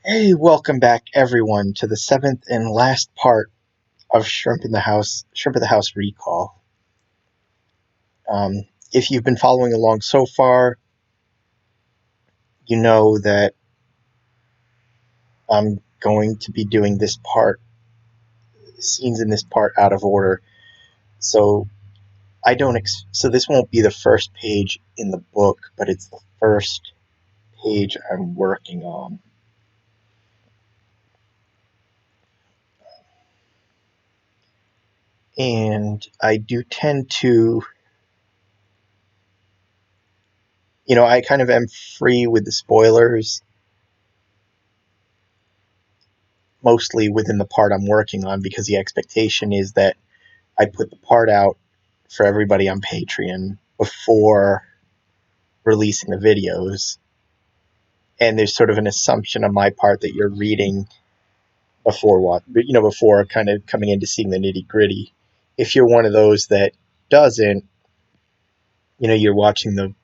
Hey, welcome back everyone to the seventh and last part of Shrimp at the House Recall. If you've been following along so far, you know that I'm going to be doing scenes in this part out of order. So so this won't be the first page in the book, but it's the first page I'm working on. And I do tend to, I kind of am free with the spoilers mostly within the part I'm working on because the expectation is that I put the part out for everybody on Patreon before releasing the videos. And there's sort of an assumption on my part that you're reading before kind of coming into seeing the nitty gritty. If you're one of those that doesn't, you're watching the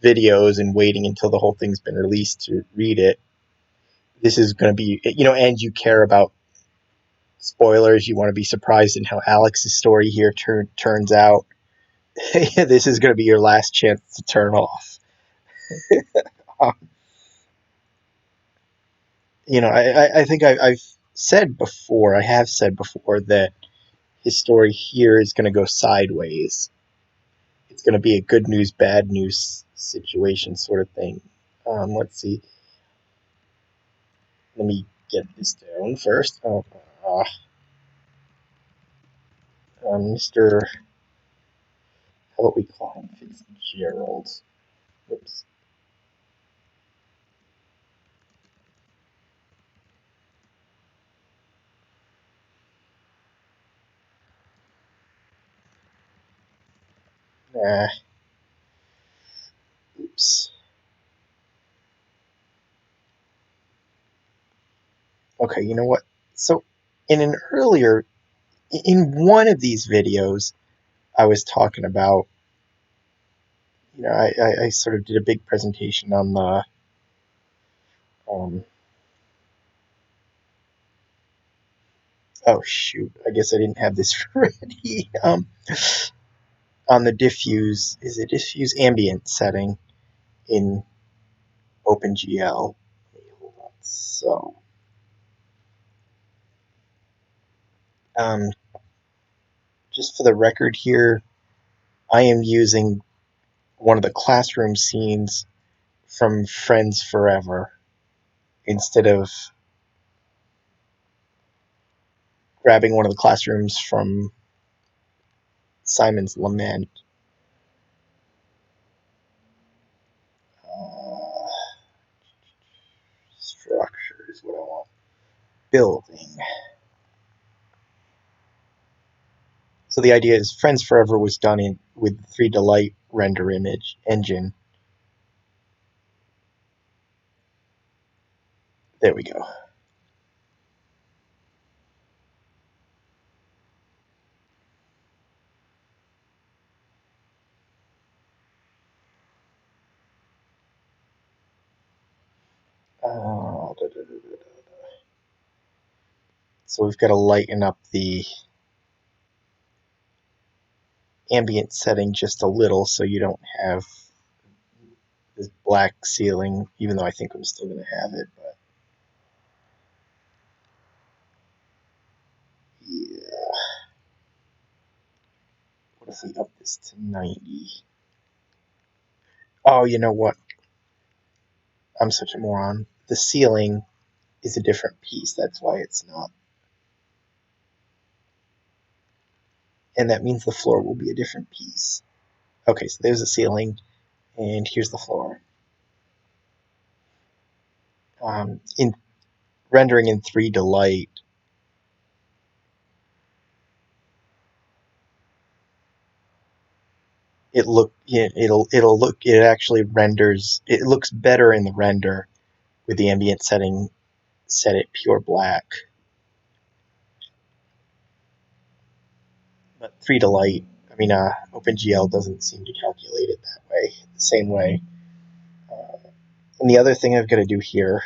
videos and waiting until the whole thing's been released to read it. This is going to be, and you care about spoilers. You want to be surprised in how Alex's story here turns out. This is going to be your last chance to turn off. Um, I think I have said before that his story here is going to go sideways. It's going to be a good news, bad news situation sort of thing. Let's see. Let me get this down first. Mr. How about we call him Fitzgerald? Oops. Nah. Oops. Okay, you know what? So, in an earlier, in one of these videos, I was talking about, I sort of did a big presentation on um, oh shoot, I guess I didn't have this ready. On the diffuse ambient setting in OpenGL. Hold on. So, um, just for the record here, I am using one of the classroom scenes from Friends Forever instead of grabbing one of the classrooms from Simon's Lament. Uh, Structure is what I want. Building. So the idea is Friends Forever was done with 3Delight render image engine. There we go. So we've got to lighten up the ambient setting just a little so you don't have this black ceiling, even though I think I'm still going to have it. But yeah, what if we up this to 90? Oh, you know what? I'm such a moron. The ceiling is a different piece. That's why it's not. And that means the floor will be a different piece. Okay, so there's the ceiling, and here's the floor. In rendering in 3Delight, it actually renders. It looks better in the render with the ambient setting set at pure black. But 3Delight, OpenGL doesn't seem to calculate it that way, the same way. And the other thing I've got to do here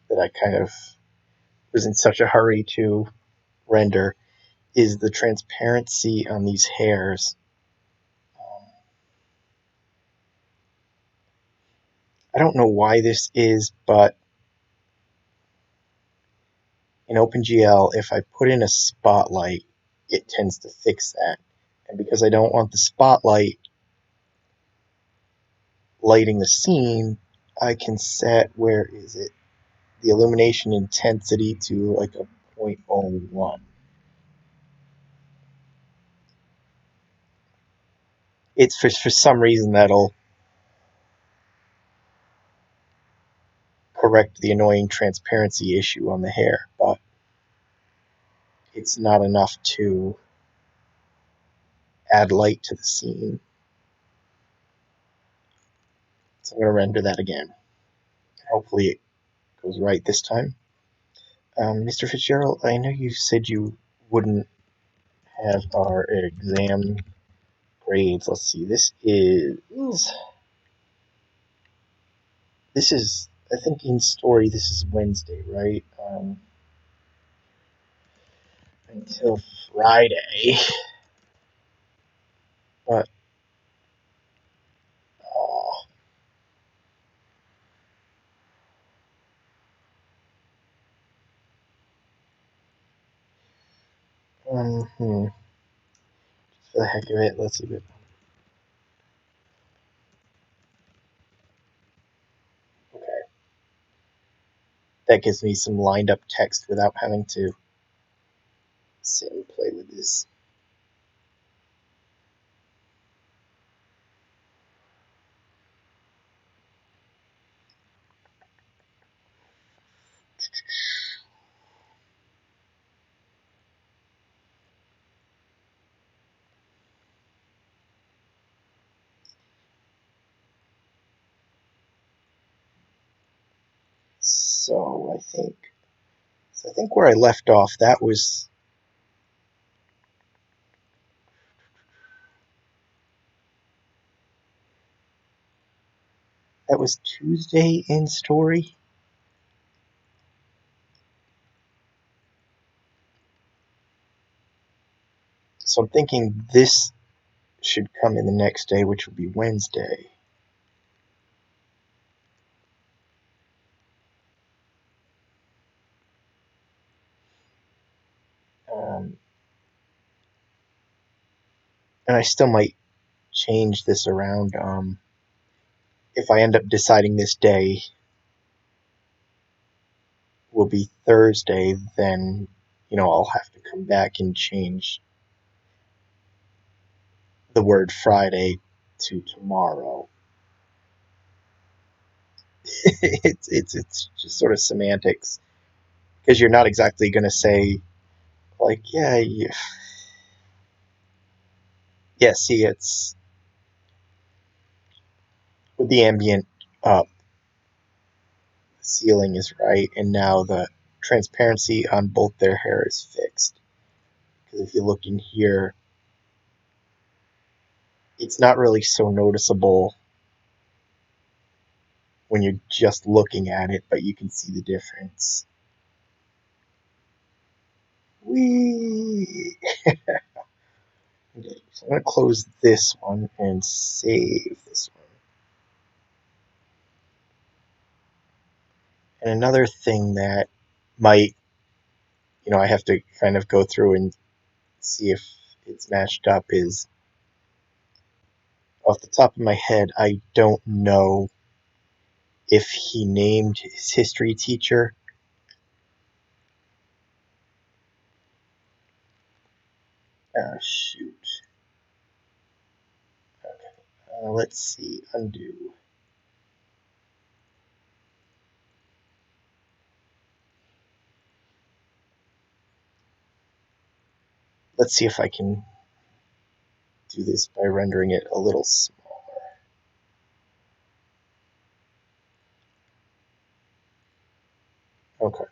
that I kind of was in such a hurry to render is the transparency on these hairs. I don't know why this is, but in OpenGL, if I put in a spotlight, it tends to fix that. And because I don't want the spotlight lighting the scene, I can set, where is it, the illumination intensity to like a 0.01. It's for some reason that'll correct the annoying transparency issue on the hair, but it's not enough to add light to the scene. So I'm going to render that again. Hopefully it goes right this time. Mr. Fitzgerald, I know you said you wouldn't have our exam grades. Let's see. This is I think in story this is Wednesday, right? Until Friday. But oh, just for the heck of it, let's see it. Okay. That gives me some lined up text without having to sit and play with this. So I think where I left off, that was Tuesday in story. So I'm thinking this should come in the next day, which would be Wednesday. And I still might change this around. If I end up deciding this day will be Thursday, then I'll have to come back and change the word Friday to tomorrow. it's just sort of semantics, because you're not exactly going to say like yeah. See, it's with the ambient up, the ceiling is right, and now the transparency on both their hair is fixed. Because if you look in here, it's not really so noticeable when you're just looking at it, but you can see the difference. Whee! Okay, so I'm going to close this one and save this one. And another thing that might, I have to kind of go through and see if it's matched up is, off the top of my head, I don't know if he named his history teacher. Shoot. Okay. Let's see. Undo. Let's see if I can do this by rendering it a little smaller. Okay.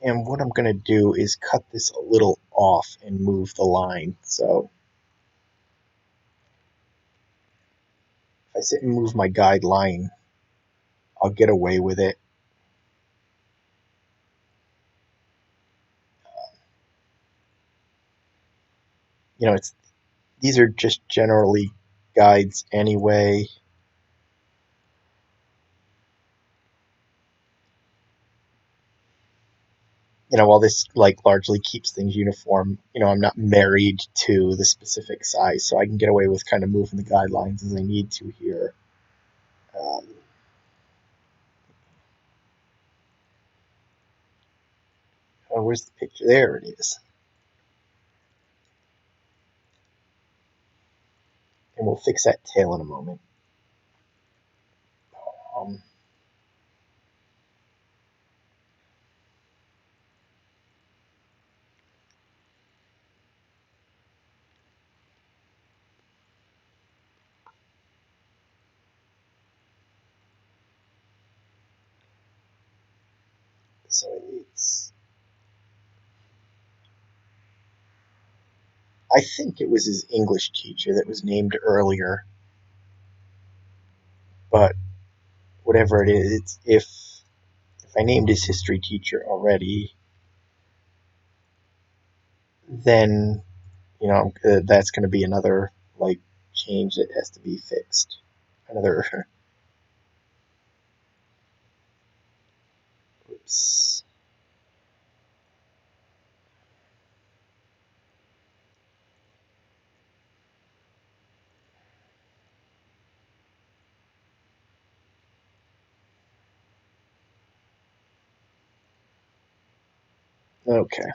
And what I'm going to do is cut this a little off and move the line. So I sit and move my guide line, I'll get away with it. It's these are just generally guides anyway. While this like largely keeps things uniform, I'm not married to the specific size, so I can get away with kind of moving the guidelines as I need to here. Um, oh, where's the picture? There it is. And we'll fix that tail in a moment. Um, so I think it was his English teacher that was named earlier, but whatever it is, if I named his history teacher already, then that's going to be another like change that has to be fixed. Another oops. Okay.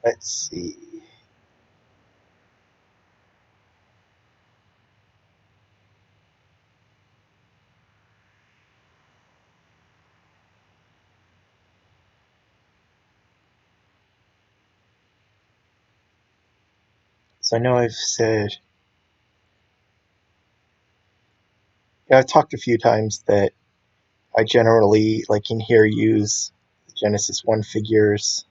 Let's see. So I know I've talked a few times that I generally like in here use Genesis 1 figures.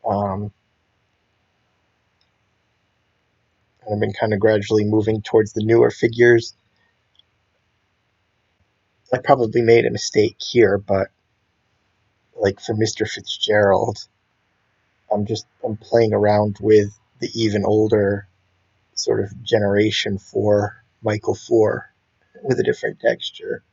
Um, and I've been kind of gradually moving towards the newer figures. I probably made a mistake here, but like for Mr. Fitzgerald, I'm playing around with the even older sort of generation 4 Michael 4 with a different texture.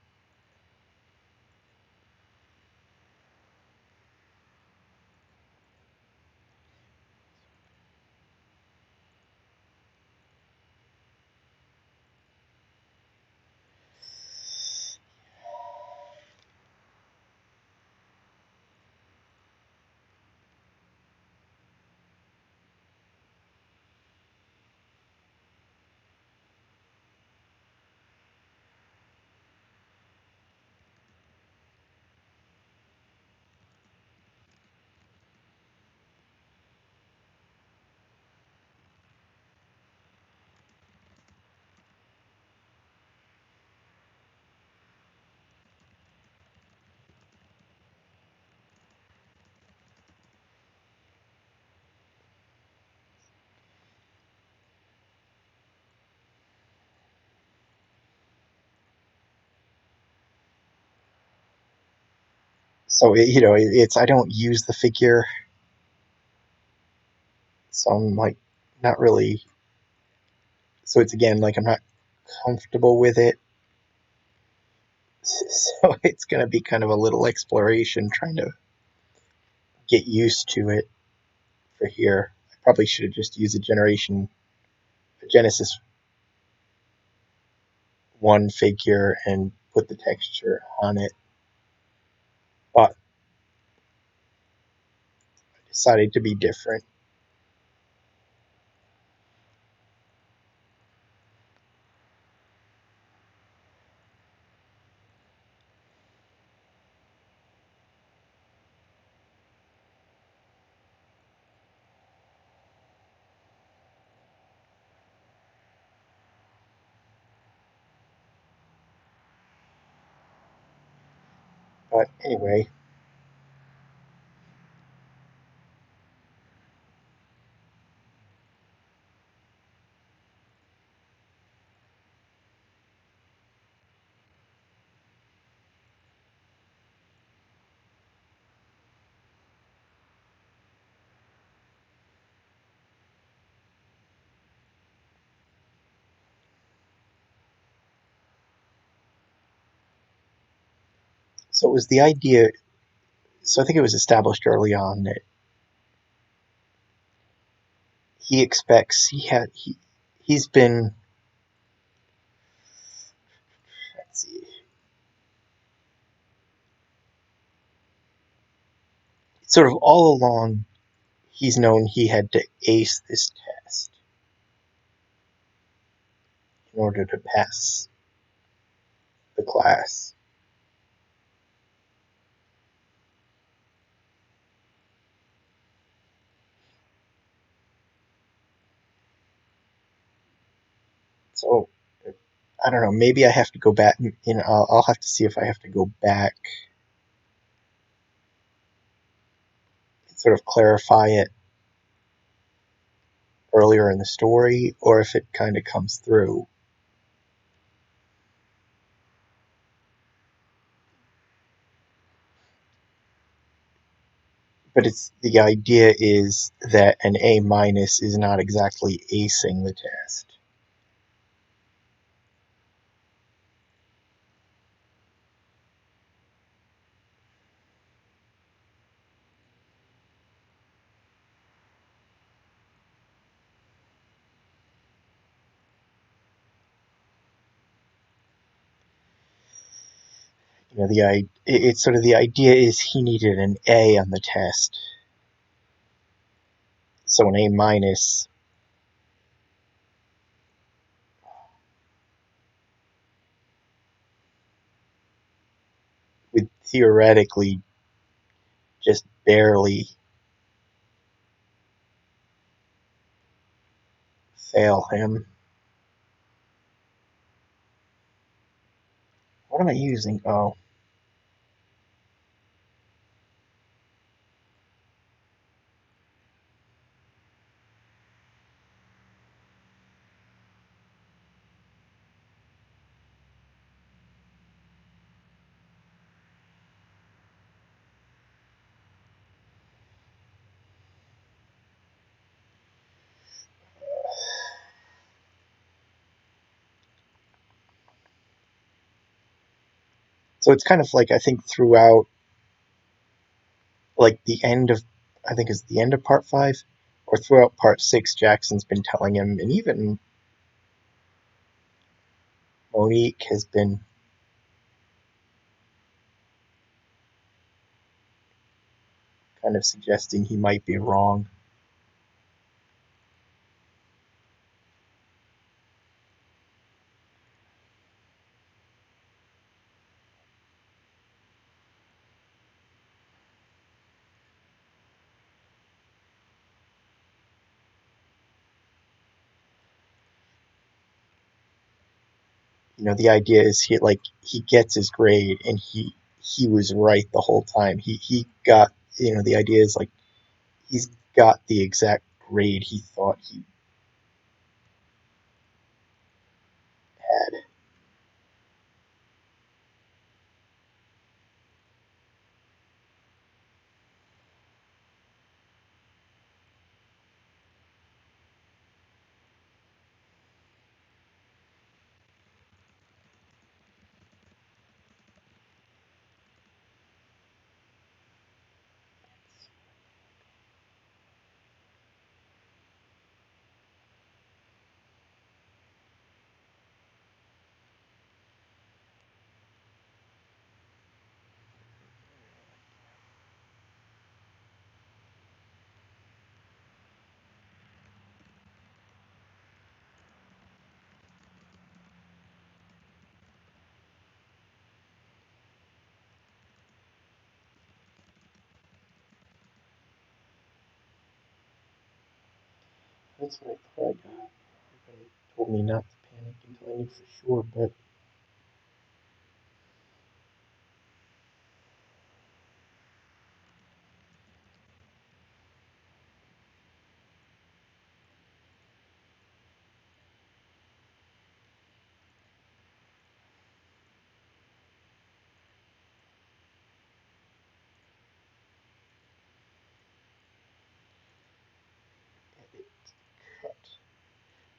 So it's I don't use the figure, so I'm like not really. So it's again like I'm not comfortable with it. So it's going to be kind of a little exploration trying to get used to it for here. I probably should have just used a Genesis 1 figure and put the texture on it. But I decided to be different. But anyway, so it was the idea. So I think it was established early on that he expects he's been, let's see, sort of all along he's known he had to ace this test in order to pass the class. So I don't know. Maybe I have to go back. I'll have to see if I have to go back and sort of clarify it earlier in the story, or if it kind of comes through. But it's the idea is that an A minus is not exactly acing the test. It's sort of the idea is he needed an A on the test, so an A minus would theoretically just barely fail him. What am I using? Oh, so it's kind of like I think throughout, like the end of, I think is the end of part 5, or throughout part 6, Jackson's been telling him, and even Monique has been kind of suggesting he might be wrong. The idea is he gets his grade, and he was right the whole time. He got, the idea is like he's got the exact grade he thought he had. That's what I thought. Everybody told me not to panic until I knew for sure, but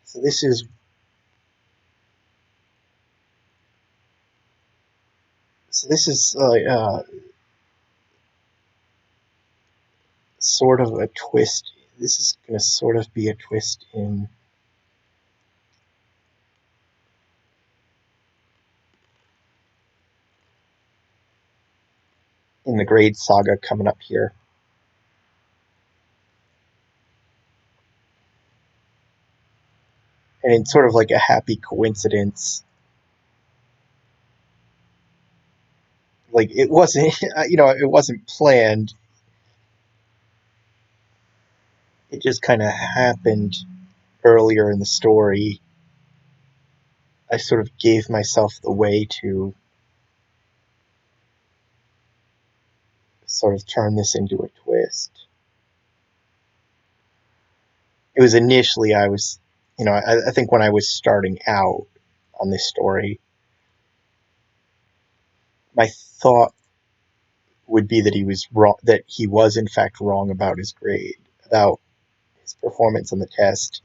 So this is sort of a twist. This is going to sort of be a twist in the Grade Saga coming up here. And it's sort of like a happy coincidence. Like it wasn't, it wasn't planned. It just kind of happened earlier in the story. I sort of gave myself the way to sort of turn this into a twist. It was initially, I think when I was starting out on this story, my thought would be that he was wrong, that he was in fact wrong about his grade, about his performance on the test.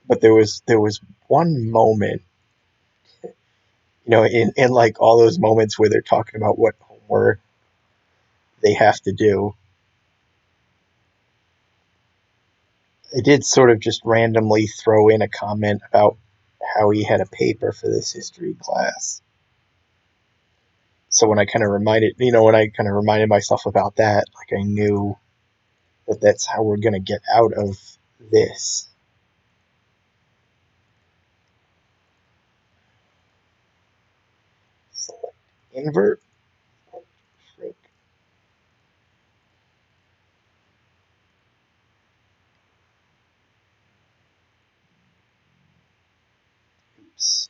But there was one moment, in like all those moments where they're talking about what homework they have to do. I did sort of just randomly throw in a comment about how he had a paper for this history class. So when I kind of reminded myself about that, like I knew that that's how we're going to get out of this. Select invert, shrink. Oops.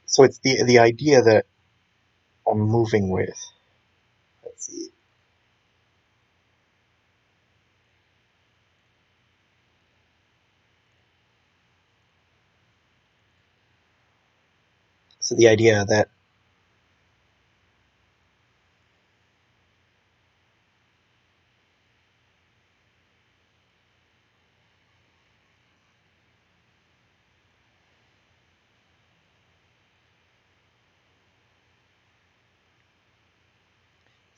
So it's the idea that I'm moving with. Let's see. So the idea that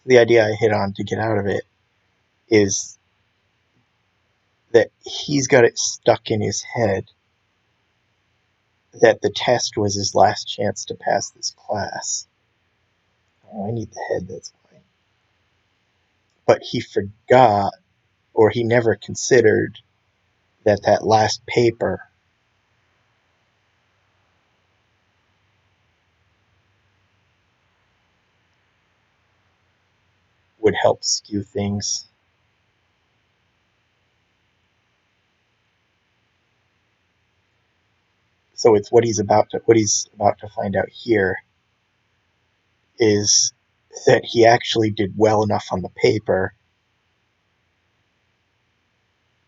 the idea I hit on to get out of it is that he's got it stuck in his head that the test was his last chance to pass this class. Oh, I need the head, that's why. But he forgot, or he never considered, that last paper would help skew things. So it's what he's about to find out here is that he actually did well enough on the paper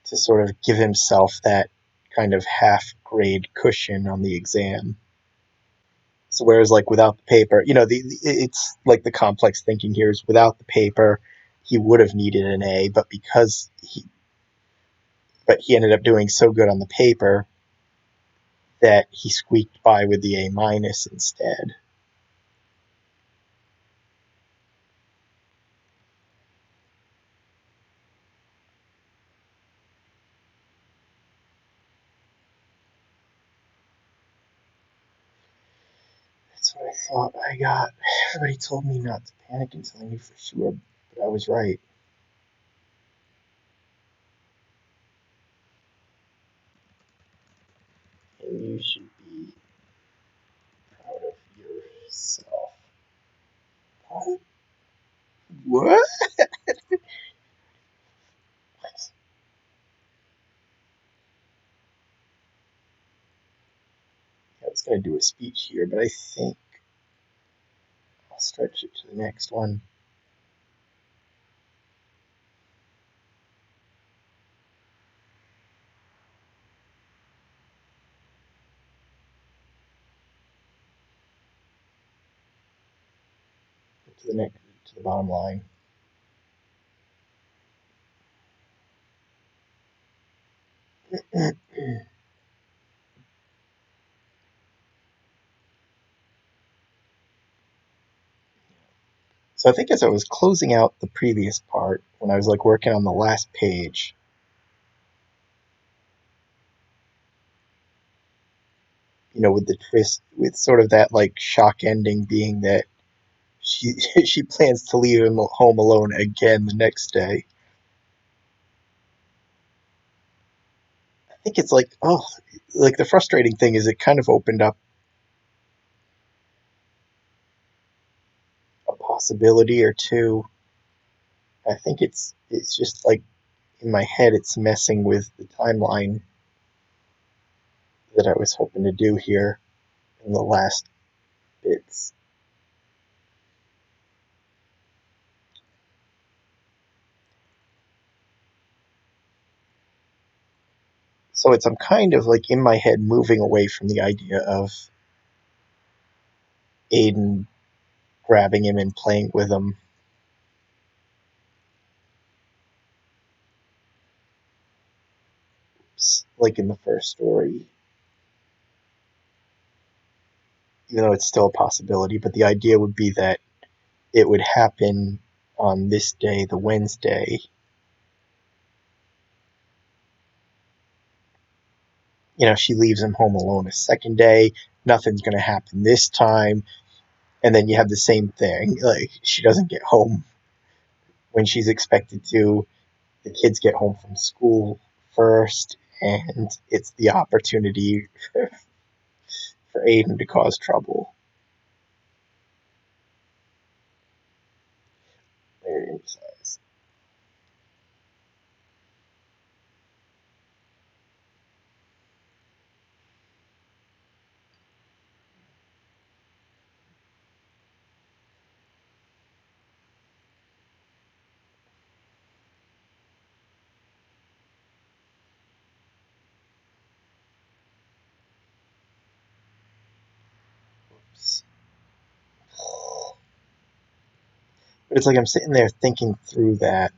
to sort of give himself that kind of half grade cushion on the exam. So whereas like without the paper, it's like the complex thinking here is without the paper, he would have needed an A, but he ended up doing so good on the paper that he squeaked by with the A minus instead. That's what I thought I got. Everybody told me not to panic until I knew for sure, but I was right. And you should be proud of yourself. What? What? I was going to do a speech here, but I think stretch it to the next one. To the next, to the bottom line. So I think as I was closing out the previous part, when I was like working on the last page, with the twist, with sort of that like shock ending being that she she plans to leave him home alone again the next day. I think it's like, oh, like the frustrating thing is it kind of opened up a possibility or two. I think it's just like in my head it's messing with the timeline that I was hoping to do here in the last bits. So I'm kind of like in my head moving away from the idea of Aiden grabbing him and playing with him. Like in the first story, even though it's still a possibility, but the idea would be that it would happen on this day, the Wednesday. She leaves him home alone a second day. Nothing's going to happen this time. And then you have the same thing. Like, she doesn't get home when she's expected to. The kids get home from school first, and it's the opportunity for Aiden to cause trouble. Very emphasized. But it's like I'm sitting there thinking through that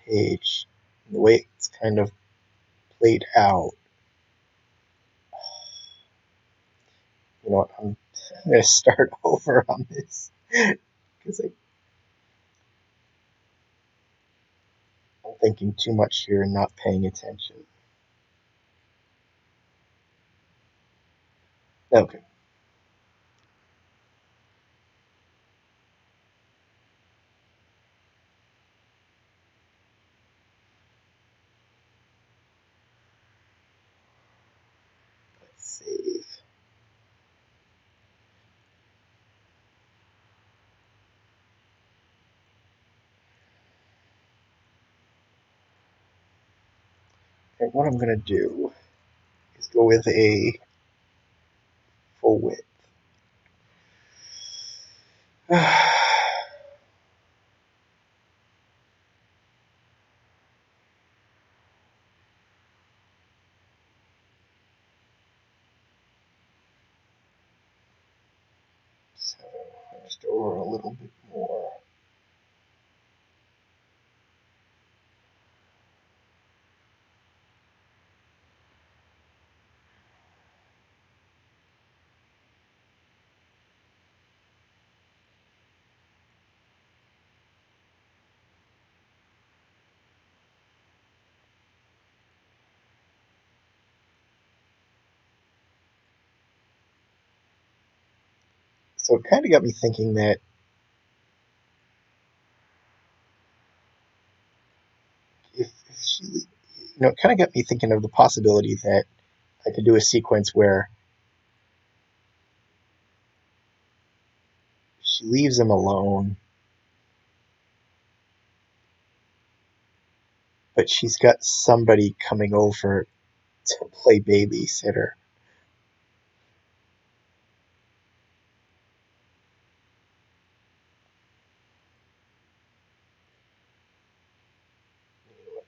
page, the way it's kind of played out. You know what? I'm going to start over on this because I'm thinking too much here and not paying attention. Okay. Let's save. And what I'm going to do is go with a full width. 7 just over a little bit more. So it kind of got me thinking that if she, it kind of got me thinking of the possibility that I could do a sequence where she leaves him alone, but she's got somebody coming over to play babysitter.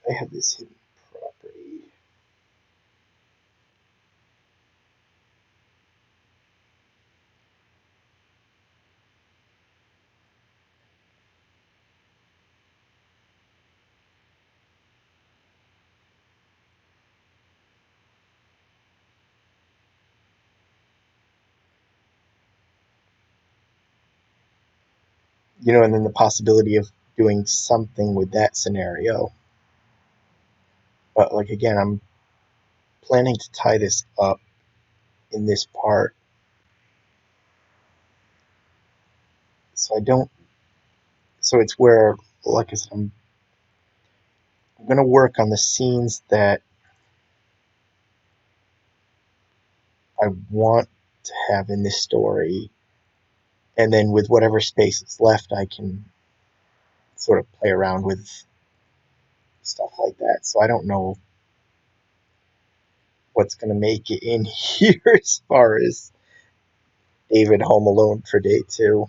I have this hidden property. And then the possibility of doing something with that scenario. But like again, I'm planning to tie this up in this part. So I don't so it's where, like I said, I'm gonna work on the scenes that I want to have in this story, and then with whatever space is left, I can sort of play around with stuff like that. So I don't know what's gonna make it in here as far as David home alone for day 2.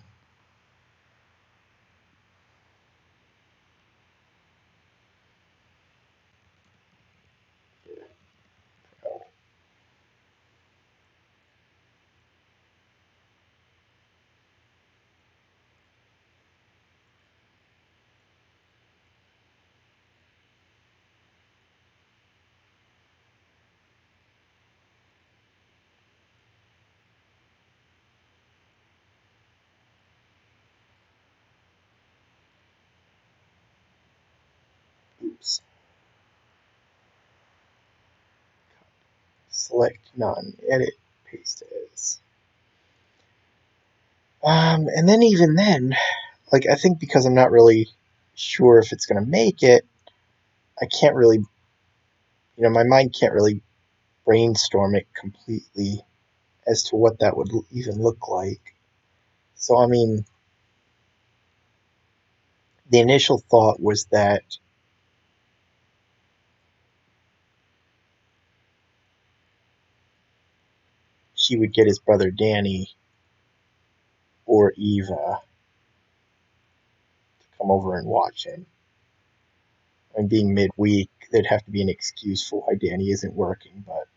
Oops. Select none, edit, paste as. And then even then, like I think because I'm not really sure if it's gonna make it, I can't really, my mind can't really brainstorm it completely as to what that would even look like. So I mean, the initial thought was that she would get his brother Danny or Eva to come over and watch him. And being midweek, there'd have to be an excuse for why Danny isn't working, but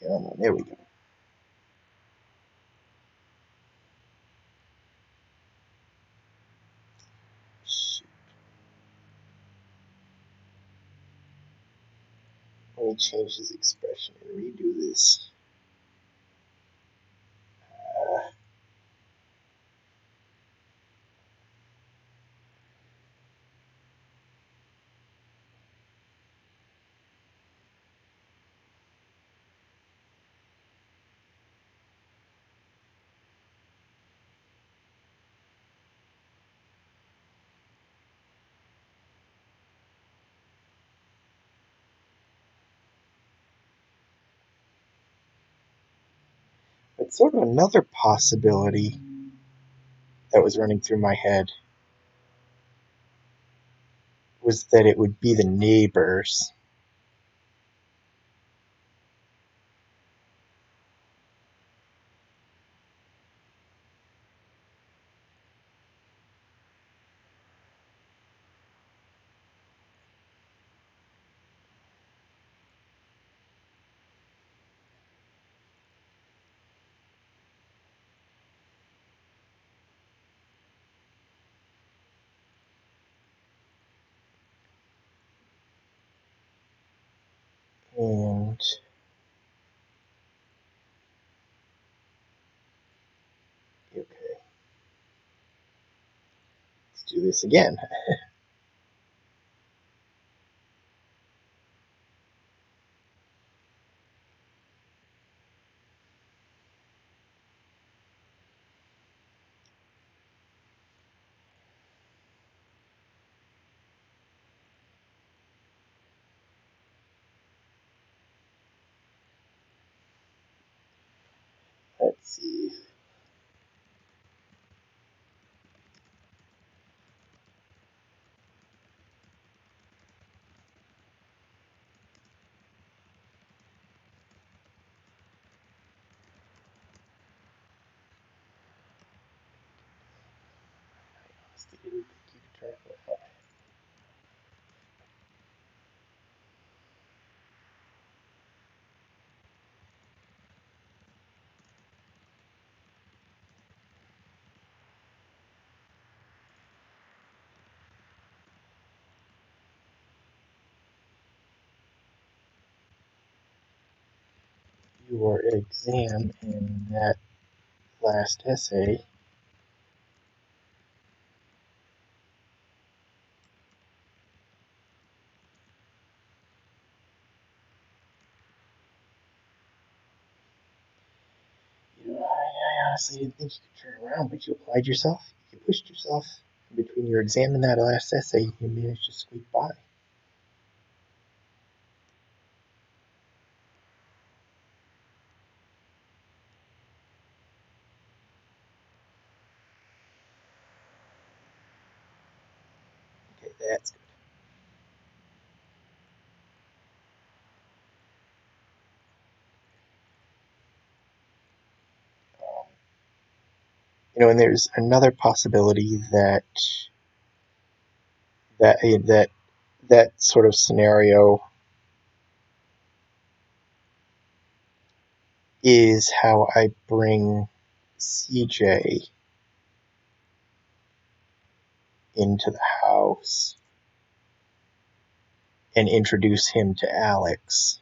come on, there we go. Shoot. Let me change his expression and redo this. But sort of another possibility that was running through my head was that it would be the neighbors. And okay, let's do this again. Let's see. your exam in that last essay. I honestly didn't think you could turn around, but you applied yourself. You pushed yourself. Between your exam and that last essay, you managed to squeak by. Okay, that's good. And there's another possibility that that sort of scenario is how I bring CJ into the house and introduce him to Alex.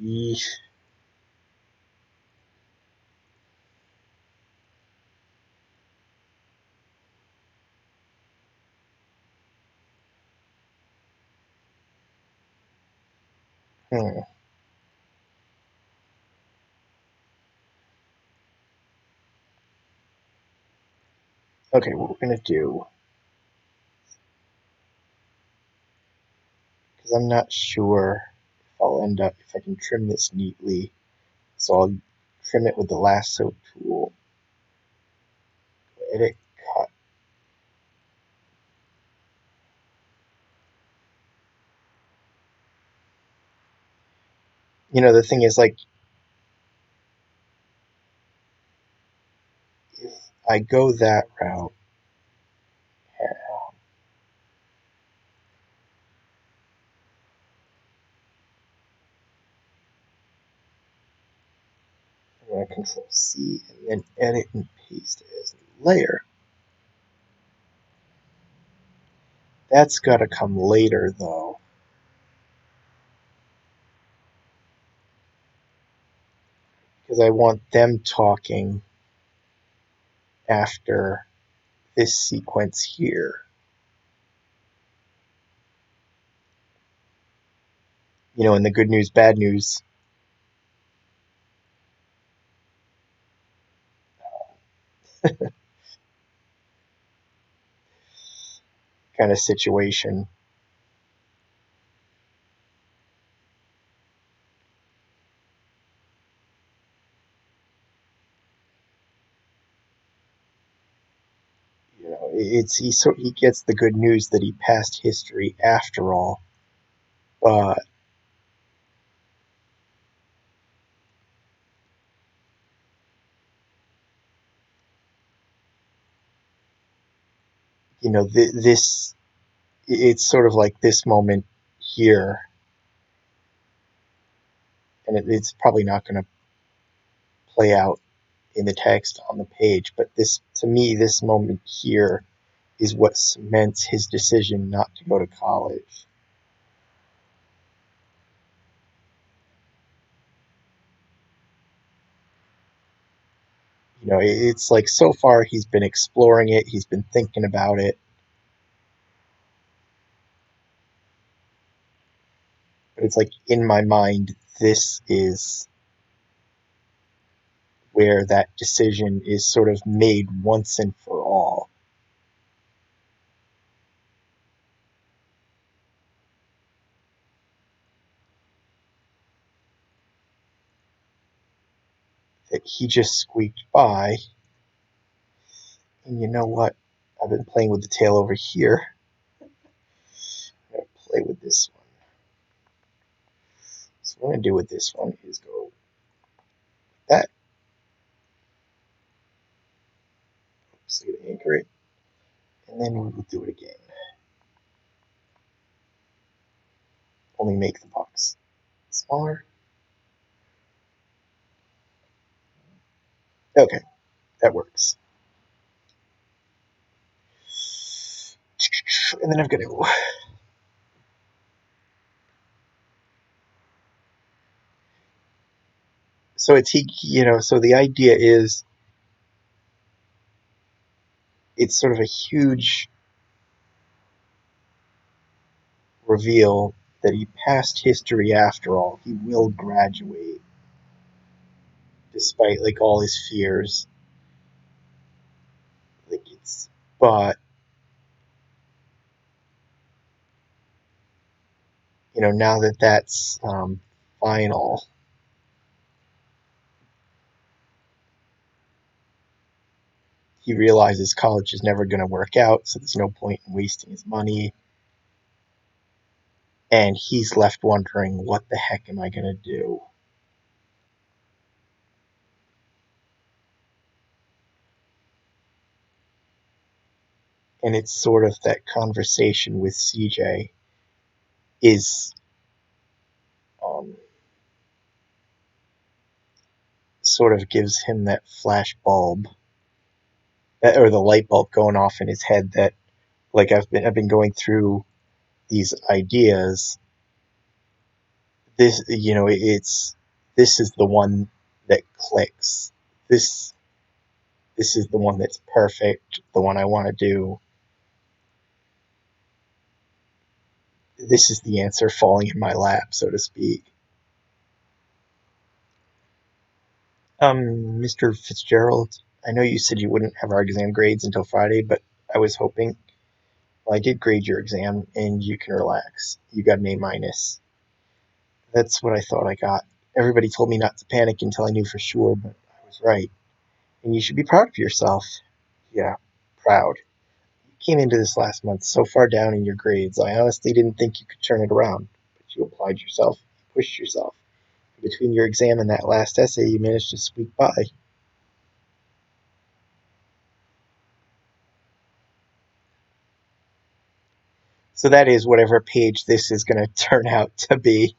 Yeesh. Hmm. Okay, what we're gonna do, because I'm not sure if I'll end up, if I can trim this neatly, so I'll trim it with the lasso tool. Edit, cut. The thing is, like, if I go that route, I'm going to Control C and then edit and paste as a layer. That's got to come later, though. Because I want them talking after this sequence here. In the good news, bad news kind of situation. He gets the good news that he passed history after all, but this it's sort of like this moment here, and it's probably not going to play out in the text on the page, but this, to me, this moment here is what cements his decision not to go to college. It's like so far he's been exploring it, he's been thinking about it, but it's like in my mind, this is where that decision is sort of made once and for all. That he just squeaked by, and you know what? I've been playing with the tail over here. I'm going to play with this one. So what I'm going to do with this one is go that. So I'm going to anchor it, and then we will do it again. Only make the box. smaller? Okay, that works. And then I'm going to. So so the idea is it's sort of a huge reveal that he passed history after all. He will graduate despite like all his fears. Like it's but now that that's final, he realizes college is never going to work out, so there's no point in wasting his money. And he's left wondering, what the heck am I going to do? And it's sort of that conversation with CJ is um, sort of gives him that flash bulb or the light bulb going off in his head that like I've been going through these ideas. It's this is the one that clicks. This is the one that's perfect, the one I want to do. This is the answer falling in my lap, so to speak. Mr. Fitzgerald, I know you said you wouldn't have our exam grades until Friday, but I was hoping. Well, I did grade your exam, and you can relax. You got an A minus. That's what I thought I got. Everybody told me not to panic until I knew for sure, but I was right. And you should be proud of yourself. Yeah, proud. You came into this last month so far down in your grades, I honestly didn't think you could turn it around. But you applied yourself, pushed yourself. Between your exam and that last essay, you managed to squeak by. So that is whatever page this is going to turn out to be.